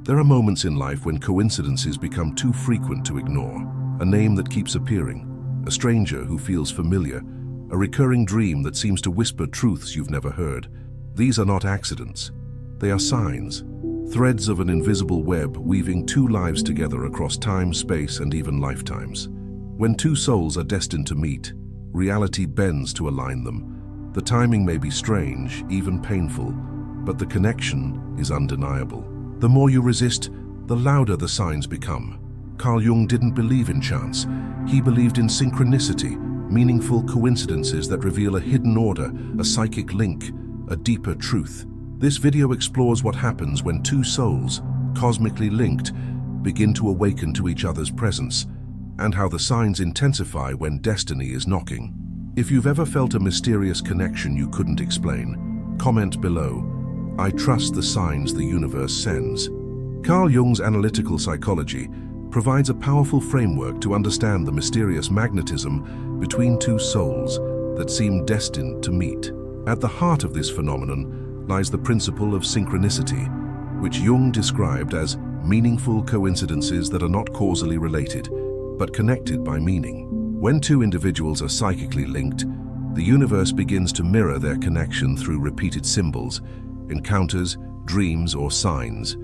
There are moments in life when coincidences become too frequent to ignore. A name that keeps appearing, a stranger who feels familiar, a recurring dream that seems to whisper truths you've never heard. These are not accidents. They are signs, threads of an invisible web weaving two lives together across time, space, and even lifetimes. When two souls are destined to meet, reality bends to align them. The timing may be strange, even painful, but the connection is undeniable. The more you resist, the louder the signs become. Carl Jung didn't believe in chance. He believed in synchronicity, meaningful coincidences that reveal a hidden order, a psychic link, a deeper truth. This video explores what happens when two souls, cosmically linked, begin to awaken to each other's presence, and how the signs intensify when destiny is knocking. If you've ever felt a mysterious connection you couldn't explain, comment below. I trust the signs the universe sends. Carl Jung's analytical psychology provides a powerful framework to understand the mysterious magnetism between two souls that seem destined to meet. At the heart of this phenomenon lies the principle of synchronicity, which Jung described as meaningful coincidences that are not causally related, but connected by meaning. When two individuals are psychically linked, the universe begins to mirror their connection through repeated symbols, encounters, dreams, or signs,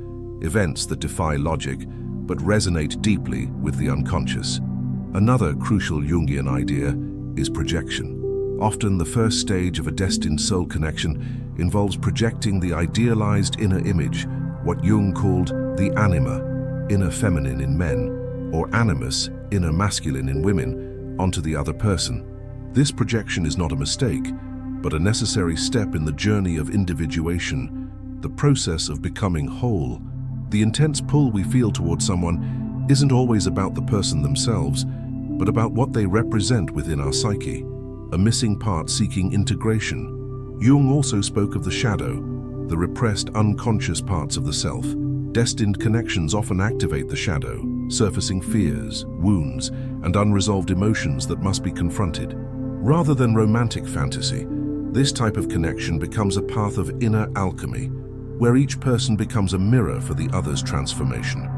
events that defy logic but resonate deeply with the unconscious. Another crucial Jungian idea is projection. Often the first stage of a destined soul connection involves projecting the idealized inner image, what Jung called the anima, inner feminine in men, or animus, inner masculine in women, onto the other person. This projection is not a mistake, but a necessary step in the journey of individuation, the process of becoming whole. The intense pull we feel towards someone isn't always about the person themselves, but about what they represent within our psyche, a missing part seeking integration. Jung also spoke of the shadow, the repressed unconscious parts of the self. Destined connections often activate the shadow, surfacing fears, wounds, and unresolved emotions that must be confronted. Rather than romantic fantasy, this type of connection becomes a path of inner alchemy, where each person becomes a mirror for the other's transformation.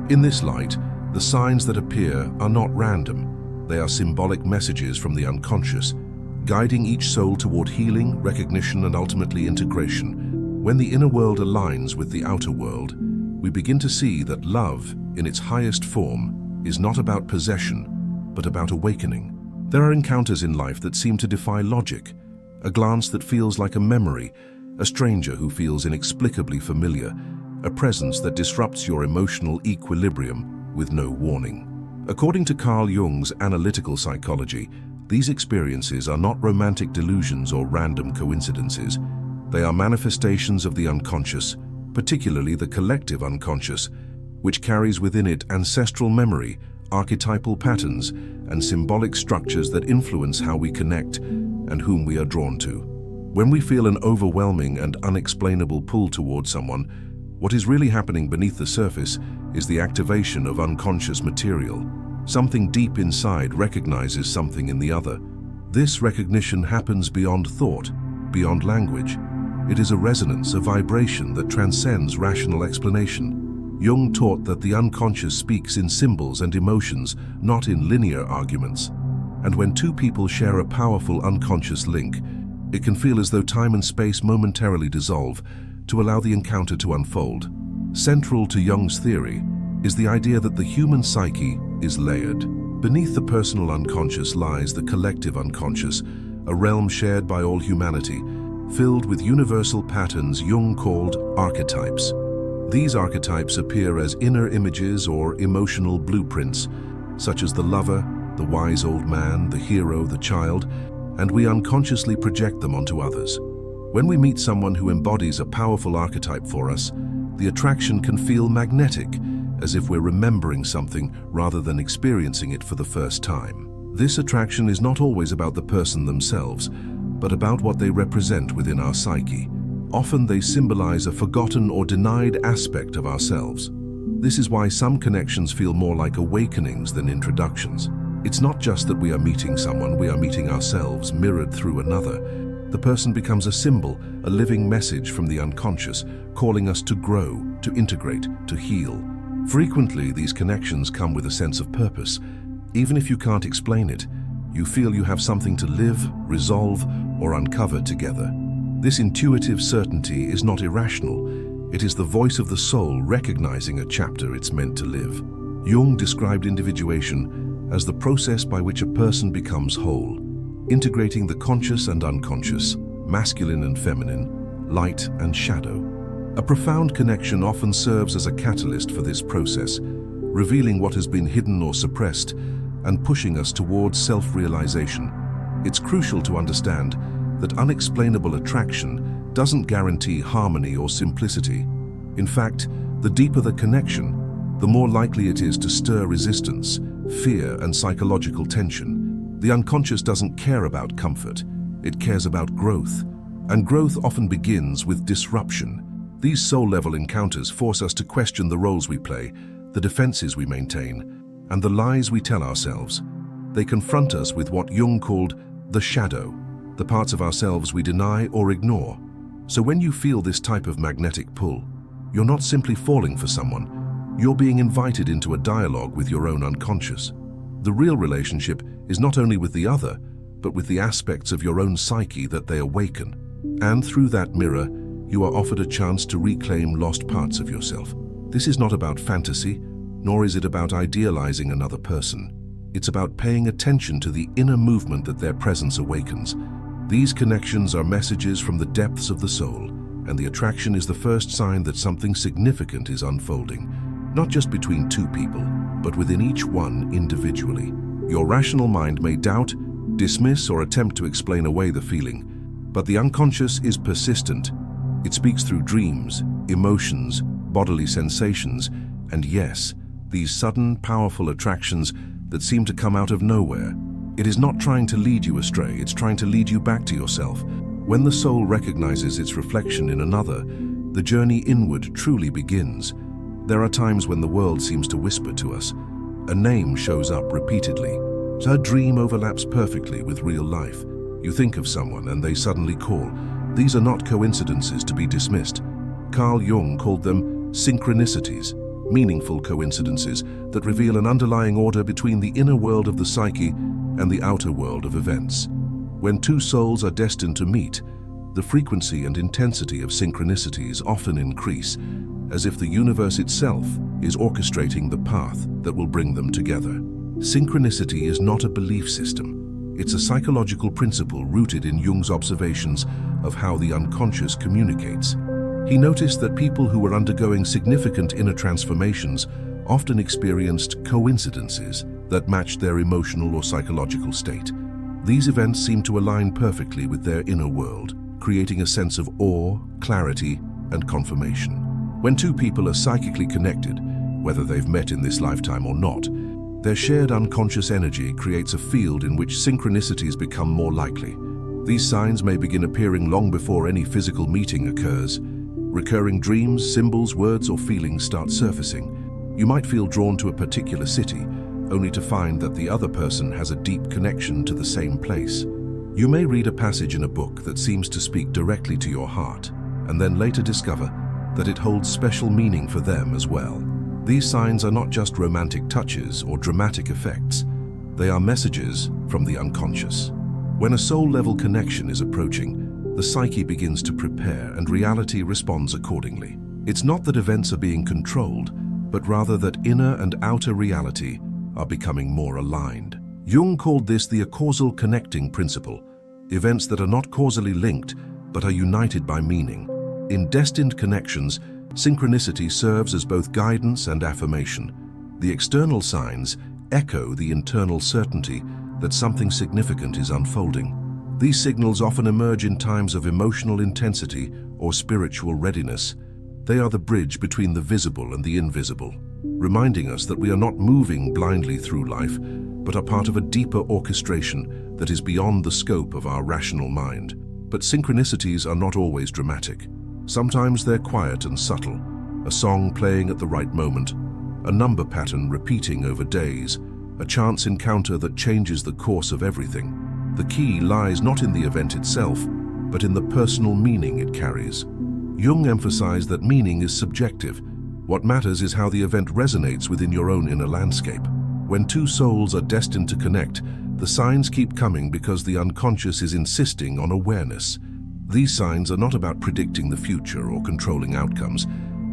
In this light, the signs that appear are not random. They are symbolic messages from the unconscious, guiding each soul toward healing, recognition, and ultimately integration. When the inner world aligns with the outer world, we begin to see that love, in its highest form, is not about possession, but about awakening. There are encounters in life that seem to defy logic, a glance that feels like a memory, a stranger who feels inexplicably familiar, a presence that disrupts your emotional equilibrium with no warning. According to Carl Jung's analytical psychology, these experiences are not romantic delusions or random coincidences. They are manifestations of the unconscious, particularly the collective unconscious, which carries within it ancestral memory, archetypal patterns, and symbolic structures that influence how we connect and whom we are drawn to. When we feel an overwhelming and unexplainable pull toward someone, what is really happening beneath the surface is the activation of unconscious material. Something deep inside recognizes something in the other. This recognition happens beyond thought, beyond language. It is a resonance, a vibration that transcends rational explanation. Jung taught that the unconscious speaks in symbols and emotions, not in linear arguments. And when two people share a powerful unconscious link, it can feel as though time and space momentarily dissolve to allow the encounter to unfold. Central to Jung's theory is the idea that the human psyche is layered. Beneath the personal unconscious lies the collective unconscious, a realm shared by all humanity, filled with universal patterns Jung called archetypes. These archetypes appear as inner images or emotional blueprints, such as the lover, the wise old man, the hero, the child, and we unconsciously project them onto others. When we meet someone who embodies a powerful archetype for us, the attraction can feel magnetic, as if we're remembering something rather than experiencing it for the first time. This attraction is not always about the person themselves, but about what they represent within our psyche. Often they symbolize a forgotten or denied aspect of ourselves. This is why some connections feel more like awakenings than introductions. It's not just that we are meeting someone, we are meeting ourselves mirrored through another. The person becomes a symbol, a living message from the unconscious, calling us to grow, to integrate, to heal. Frequently, these connections come with a sense of purpose. Even if you can't explain it, you feel you have something to live, resolve, or uncover together. This intuitive certainty is not irrational. It is the voice of the soul recognizing a chapter it's meant to live. Jung described individuation as the process by which a person becomes whole, integrating the conscious and unconscious, masculine and feminine, light and shadow. A profound connection often serves as a catalyst for this process, revealing what has been hidden or suppressed and pushing us towards self-realization. It's crucial to understand that unexplainable attraction doesn't guarantee harmony or simplicity. In fact, the deeper the connection, the more likely it is to stir resistance, fear, and psychological tension. The unconscious doesn't care about comfort, it cares about growth. And growth often begins with disruption. These soul-level encounters force us to question the roles we play, the defenses we maintain, and the lies we tell ourselves. They confront us with what Jung called the shadow, the parts of ourselves we deny or ignore. So when you feel this type of magnetic pull, you're not simply falling for someone, you're being invited into a dialogue with your own unconscious. The real relationship is not only with the other, but with the aspects of your own psyche that they awaken. And through that mirror, you are offered a chance to reclaim lost parts of yourself. This is not about fantasy, nor is it about idealizing another person. It's about paying attention to the inner movement that their presence awakens. These connections are messages from the depths of the soul, and the attraction is the first sign that something significant is unfolding, not just between two people, but within each one individually. Your rational mind may doubt, dismiss, or attempt to explain away the feeling, but the unconscious is persistent. It speaks through dreams, emotions, bodily sensations, and yes, these sudden, powerful attractions that seem to come out of nowhere. It is not trying to lead you astray, it's trying to lead you back to yourself. When the soul recognizes its reflection in another, the journey inward truly begins. There are times when the world seems to whisper to us. A name shows up repeatedly. A dream overlaps perfectly with real life. You think of someone and they suddenly call. These are not coincidences to be dismissed. Carl Jung called them synchronicities, meaningful coincidences that reveal an underlying order between the inner world of the psyche and the outer world of events. When two souls are destined to meet, the frequency and intensity of synchronicities often increase, as if the universe itself is orchestrating the path that will bring them together. Synchronicity is not a belief system. It's a psychological principle rooted in Jung's observations of how the unconscious communicates. He noticed that people who were undergoing significant inner transformations often experienced coincidences that matched their emotional or psychological state. These events seemed to align perfectly with their inner world, creating a sense of awe, clarity, and confirmation. When two people are psychically connected, whether they've met in this lifetime or not, their shared unconscious energy creates a field in which synchronicities become more likely. These signs may begin appearing long before any physical meeting occurs. Recurring dreams, symbols, words, or feelings start surfacing. You might feel drawn to a particular city, only to find that the other person has a deep connection to the same place. You may read a passage in a book that seems to speak directly to your heart, and then later discover that it holds special meaning for them as well. These signs are not just romantic touches or dramatic effects. They are messages from the unconscious. When a soul-level connection is approaching, the psyche begins to prepare and reality responds accordingly. It's not that events are being controlled, but rather that inner and outer reality are becoming more aligned. Jung called this the acausal connecting principle, events that are not causally linked, but are united by meaning. In destined connections, synchronicity serves as both guidance and affirmation. The external signs echo the internal certainty that something significant is unfolding. These signals often emerge in times of emotional intensity or spiritual readiness. They are the bridge between the visible and the invisible, reminding us that we are not moving blindly through life, but are part of a deeper orchestration that is beyond the scope of our rational mind. But synchronicities are not always dramatic. Sometimes they're quiet and subtle, a song playing at the right moment, a number pattern repeating over days, a chance encounter that changes the course of everything. The key lies not in the event itself, but in the personal meaning it carries. Jung emphasized that meaning is subjective. What matters is how the event resonates within your own inner landscape. When two souls are destined to connect, the signs keep coming because the unconscious is insisting on awareness. These signs are not about predicting the future or controlling outcomes.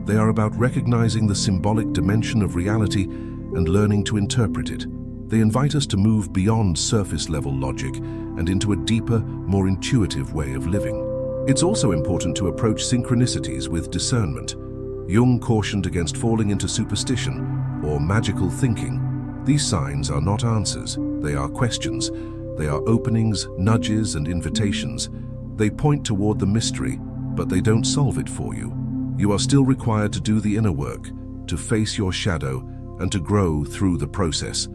They are about recognizing the symbolic dimension of reality and learning to interpret it. They invite us to move beyond surface-level logic and into a deeper, more intuitive way of living. It's also important to approach synchronicities with discernment. Jung cautioned against falling into superstition or magical thinking. These signs are not answers, they are questions. They are openings, nudges, and invitations. They point toward the mystery, but they don't solve it for you. You are still required to do the inner work, to face your shadow, and to grow through the process.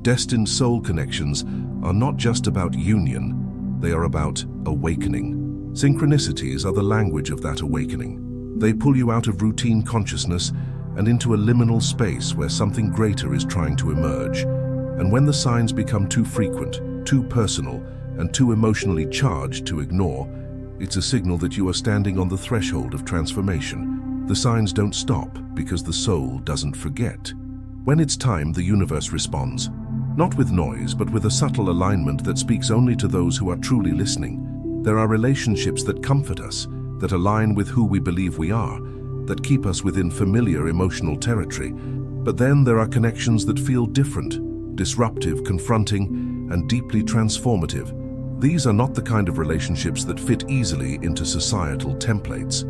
Destined soul connections are not just about union, they are about awakening. Synchronicities are the language of that awakening. They pull you out of routine consciousness and into a liminal space where something greater is trying to emerge. And when the signs become too frequent, too personal, and too emotionally charged to ignore, it's a signal that you are standing on the threshold of transformation. The signs don't stop because the soul doesn't forget. When it's time, the universe responds. Not with noise, but with a subtle alignment that speaks only to those who are truly listening. There are relationships that comfort us, that align with who we believe we are, that keep us within familiar emotional territory. But then there are connections that feel different, disruptive, confronting, and deeply transformative. These are not the kind of relationships that fit easily into societal templates.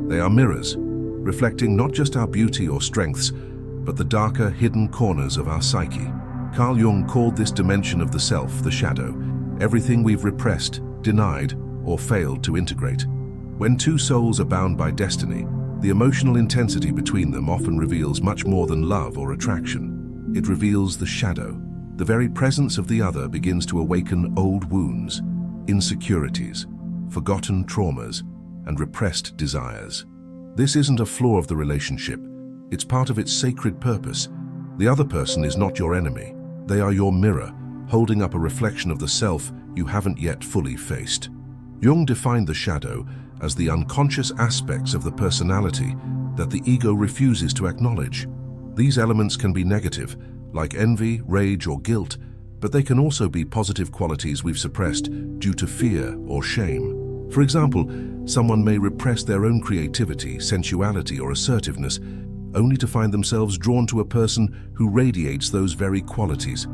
They are mirrors, reflecting not just our beauty or strengths, but the darker, hidden corners of our psyche. Carl Jung called this dimension of the self the shadow, everything we've repressed, denied, or failed to integrate. When two souls are bound by destiny, the emotional intensity between them often reveals much more than love or attraction. It reveals the shadow. The very presence of the other begins to awaken old wounds, insecurities, forgotten traumas, and repressed desires. This isn't a flaw of the relationship. It's part of its sacred purpose. The other person is not your enemy. They are your mirror, holding up a reflection of the self you haven't yet fully faced. Jung defined the shadow as the unconscious aspects of the personality that the ego refuses to acknowledge. These elements can be negative, like envy, rage, or guilt, but they can also be positive qualities we've suppressed due to fear or shame. For example, someone may repress their own creativity, sensuality, or assertiveness, only to find themselves drawn to a person who radiates those very qualities.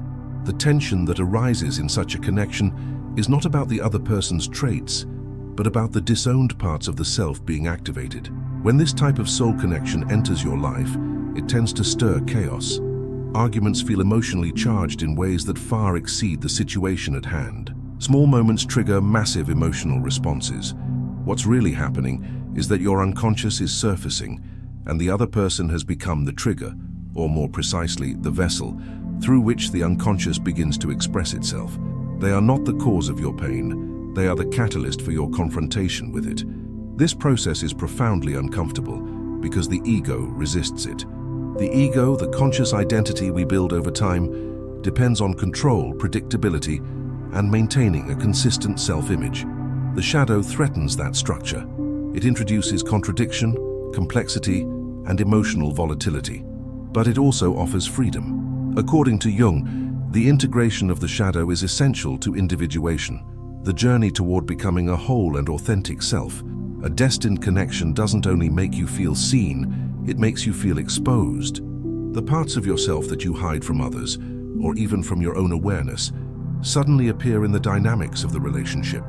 The tension that arises in such a connection is not about the other person's traits, but about the disowned parts of the self being activated. When this type of soul connection enters your life, it tends to stir chaos. Arguments feel emotionally charged in ways that far exceed the situation at hand. Small moments trigger massive emotional responses. What's really happening is that your unconscious is surfacing, and the other person has become the trigger, or more precisely, the vessel, through which the unconscious begins to express itself. They are not the cause of your pain. They are the catalyst for your confrontation with it. This process is profoundly uncomfortable because the ego resists it. The ego, the conscious identity we build over time, depends on control, predictability, and maintaining a consistent self-image. The shadow threatens that structure. It introduces contradiction, complexity, and emotional volatility. But it also offers freedom. According to Jung, the integration of the shadow is essential to individuation, the journey toward becoming a whole and authentic self. A destined connection doesn't only make you feel seen, it makes you feel exposed. The parts of yourself that you hide from others, or even from your own awareness, suddenly appear in the dynamics of the relationship.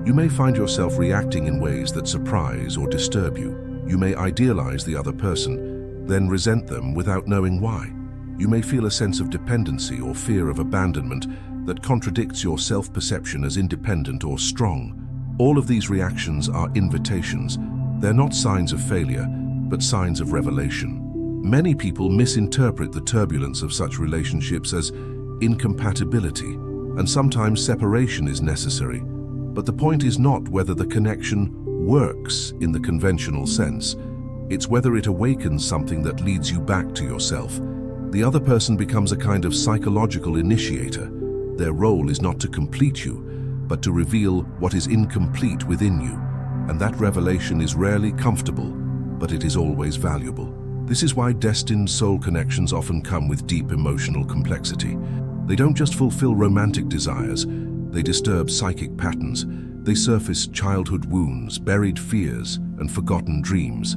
You may find yourself reacting in ways that surprise or disturb you. You may idealize the other person, then resent them without knowing why. You may feel a sense of dependency or fear of abandonment that contradicts your self-perception as independent or strong. All of these reactions are invitations. They're not signs of failure, but signs of revelation. Many people misinterpret the turbulence of such relationships as incompatibility, and sometimes separation is necessary. But the point is not whether the connection works in the conventional sense. It's whether it awakens something that leads you back to yourself. The other person becomes a kind of psychological initiator. Their role is not to complete you, but to reveal what is incomplete within you. And that revelation is rarely comfortable, but it is always valuable. This is why destined soul connections often come with deep emotional complexity. They don't just fulfill romantic desires, they disturb psychic patterns. They surface childhood wounds, buried fears, and forgotten dreams.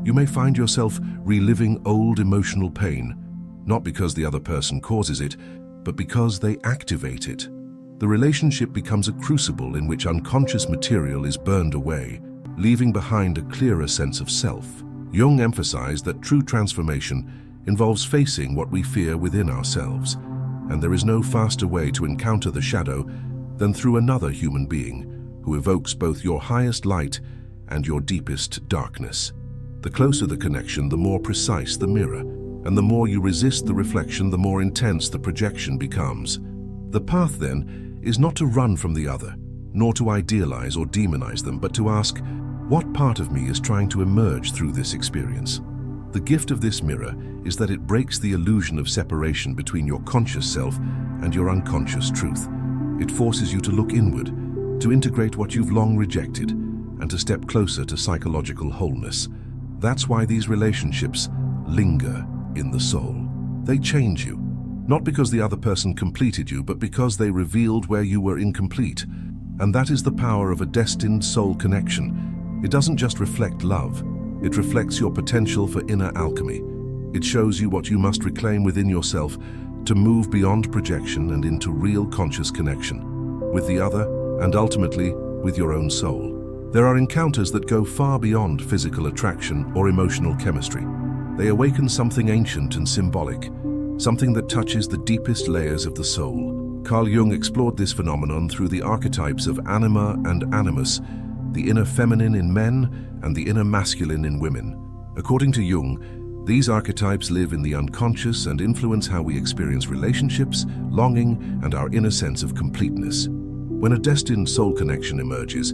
You may find yourself reliving old emotional pain, not because the other person causes it, but because they activate it. The relationship becomes a crucible in which unconscious material is burned away, leaving behind a clearer sense of self. Jung emphasized that true transformation involves facing what we fear within ourselves, and there is no faster way to encounter the shadow than through another human being who evokes both your highest light and your deepest darkness. The closer the connection, the more precise the mirror, and the more you resist the reflection, the more intense the projection becomes. The path, then, is not to run from the other, nor to idealize or demonize them, but to ask, what part of me is trying to emerge through this experience? The gift of this mirror is that it breaks the illusion of separation between your conscious self and your unconscious truth. It forces you to look inward, to integrate what you've long rejected, and to step closer to psychological wholeness. That's why these relationships linger in the soul. They change you, not because the other person completed you, but because they revealed where you were incomplete. And that is the power of a destined soul connection. It doesn't just reflect love, it reflects your potential for inner alchemy. It shows you what you must reclaim within yourself to move beyond projection and into real conscious connection with the other and ultimately with your own soul. There are encounters that go far beyond physical attraction or emotional chemistry. They awaken something ancient and symbolic, something that touches the deepest layers of the soul. Carl Jung explored this phenomenon through the archetypes of anima and animus, the inner feminine in men and the inner masculine in women. According to Jung, these archetypes live in the unconscious and influence how we experience relationships, longing, and our inner sense of completeness. When a destined soul connection emerges,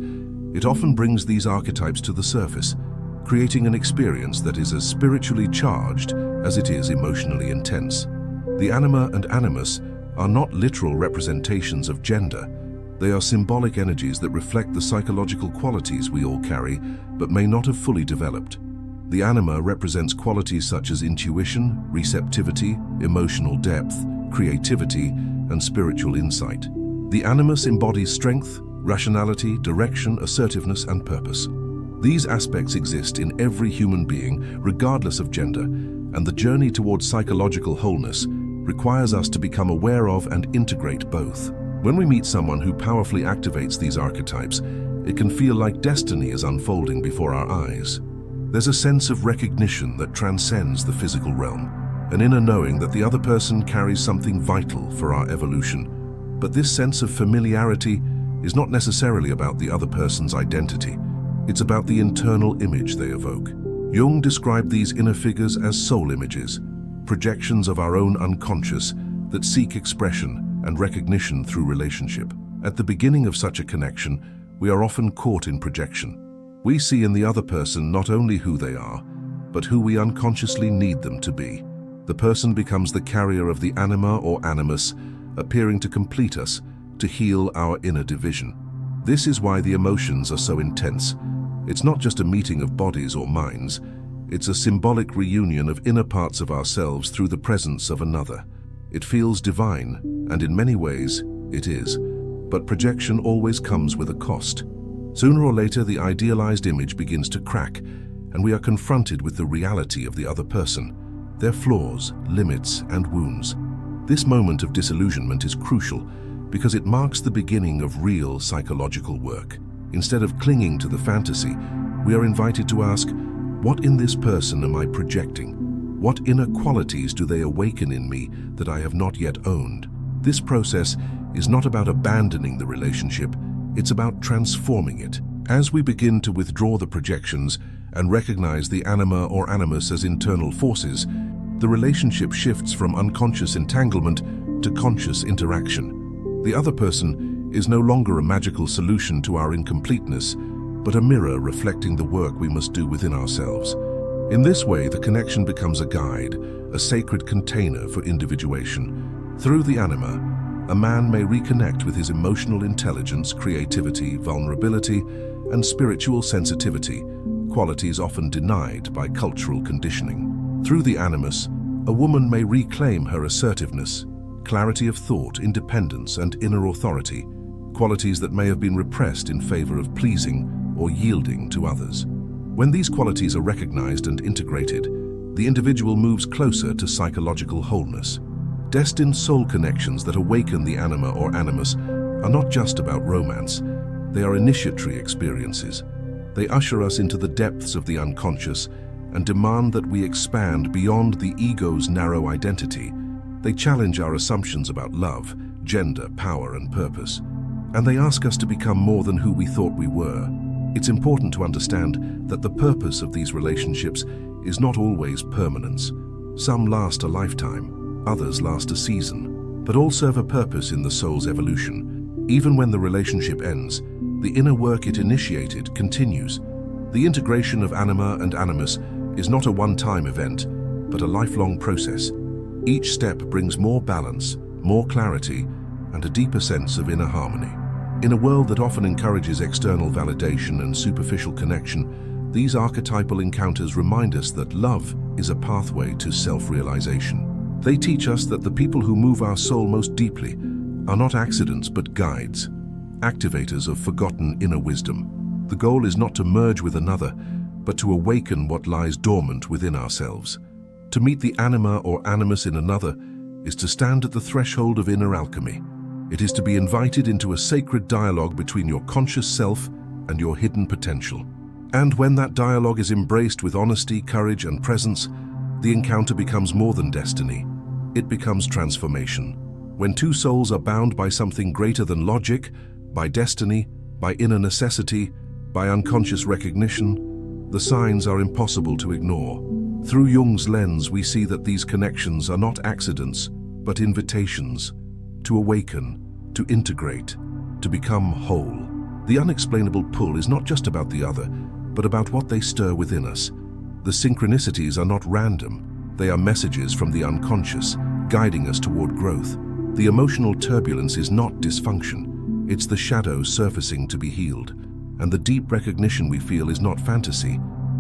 it often brings these archetypes to the surface, creating an experience that is as spiritually charged as it is emotionally intense. The anima and animus are not literal representations of gender. They are symbolic energies that reflect the psychological qualities we all carry, but may not have fully developed. The anima represents qualities such as intuition, receptivity, emotional depth, creativity, and spiritual insight. The animus embodies strength, rationality, direction, assertiveness, and purpose. These aspects exist in every human being, regardless of gender, and the journey towards psychological wholeness requires us to become aware of and integrate both. When we meet someone who powerfully activates these archetypes, it can feel like destiny is unfolding before our eyes. There's a sense of recognition that transcends the physical realm, an inner knowing that the other person carries something vital for our evolution. But this sense of familiarity is not necessarily about the other person's identity. It's about the internal image they evoke. Jung described these inner figures as soul images, projections of our own unconscious that seek expression and recognition through relationship. At the beginning of such a connection, we are often caught in projection. We see in the other person not only who they are, but who we unconsciously need them to be. The person becomes the carrier of the anima or animus, appearing to complete us, to heal our inner division. This is why the emotions are so intense. It's not just a meeting of bodies or minds, it's a symbolic reunion of inner parts of ourselves through the presence of another. It feels divine, and in many ways, it is. But projection always comes with a cost. Sooner or later, the idealized image begins to crack, and we are confronted with the reality of the other person, their flaws, limits, and wounds. This moment of disillusionment is crucial because it marks the beginning of real psychological work. Instead of clinging to the fantasy, we are invited to ask, what in this person am I projecting? What inner qualities do they awaken in me that I have not yet owned? This process is not about abandoning the relationship, it's about transforming it. As we begin to withdraw the projections and recognize the anima or animus as internal forces, the relationship shifts from unconscious entanglement to conscious interaction. The other person is no longer a magical solution to our incompleteness, but a mirror reflecting the work we must do within ourselves. In this way, the connection becomes a guide, a sacred container for individuation. Through the anima, a man may reconnect with his emotional intelligence, creativity, vulnerability, and spiritual sensitivity, qualities often denied by cultural conditioning. Through the animus, a woman may reclaim her assertiveness, clarity of thought, independence, and inner authority, qualities that may have been repressed in favor of pleasing or yielding to others. When these qualities are recognized and integrated, the individual moves closer to psychological wholeness. Destined soul connections that awaken the anima or animus are not just about romance, they are initiatory experiences. They usher us into the depths of the unconscious and demand that we expand beyond the ego's narrow identity. They challenge our assumptions about love, gender, power, and purpose. And they ask us to become more than who we thought we were. It's important to understand that the purpose of these relationships is not always permanence. Some last a lifetime, others last a season, but all serve a purpose in the soul's evolution. Even when the relationship ends, the inner work it initiated continues. The integration of anima and animus is not a one-time event, but a lifelong process. Each step brings more balance, more clarity, and a deeper sense of inner harmony. In a world that often encourages external validation and superficial connection, these archetypal encounters remind us that love is a pathway to self-realization. They teach us that the people who move our soul most deeply are not accidents but guides, activators of forgotten inner wisdom. The goal is not to merge with another, but to awaken what lies dormant within ourselves. To meet the anima or animus in another is to stand at the threshold of inner alchemy. It is to be invited into a sacred dialogue between your conscious self and your hidden potential. And when that dialogue is embraced with honesty, courage, and presence, the encounter becomes more than destiny. It becomes transformation. When two souls are bound by something greater than logic, by destiny, by inner necessity, by unconscious recognition, the signs are impossible to ignore. Through Jung's lens, we see that these connections are not accidents, but invitations to awaken, to integrate, to become whole. The unexplainable pull is not just about the other, but about what they stir within us. The synchronicities are not random. They are messages from the unconscious, guiding us toward growth. The emotional turbulence is not dysfunction. It's the shadow surfacing to be healed. And the deep recognition we feel is not fantasy.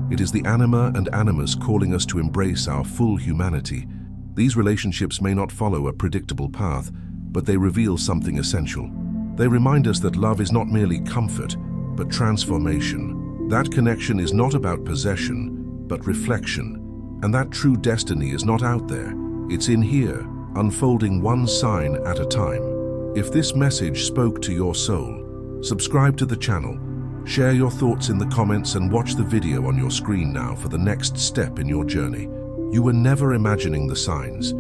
It is the anima and animus calling us to embrace our full humanity. These relationships may not follow a predictable path, but they reveal something essential. They remind us that love is not merely comfort, but transformation. That connection is not about possession, but reflection. And that true destiny is not out there. It's in here, unfolding one sign at a time. If this message spoke to your soul, subscribe to the channel, share your thoughts in the comments, and watch the video on your screen now for the next step in your journey. You were never imagining the signs.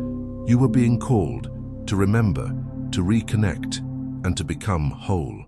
You were being called to remember, to reconnect, and to become whole.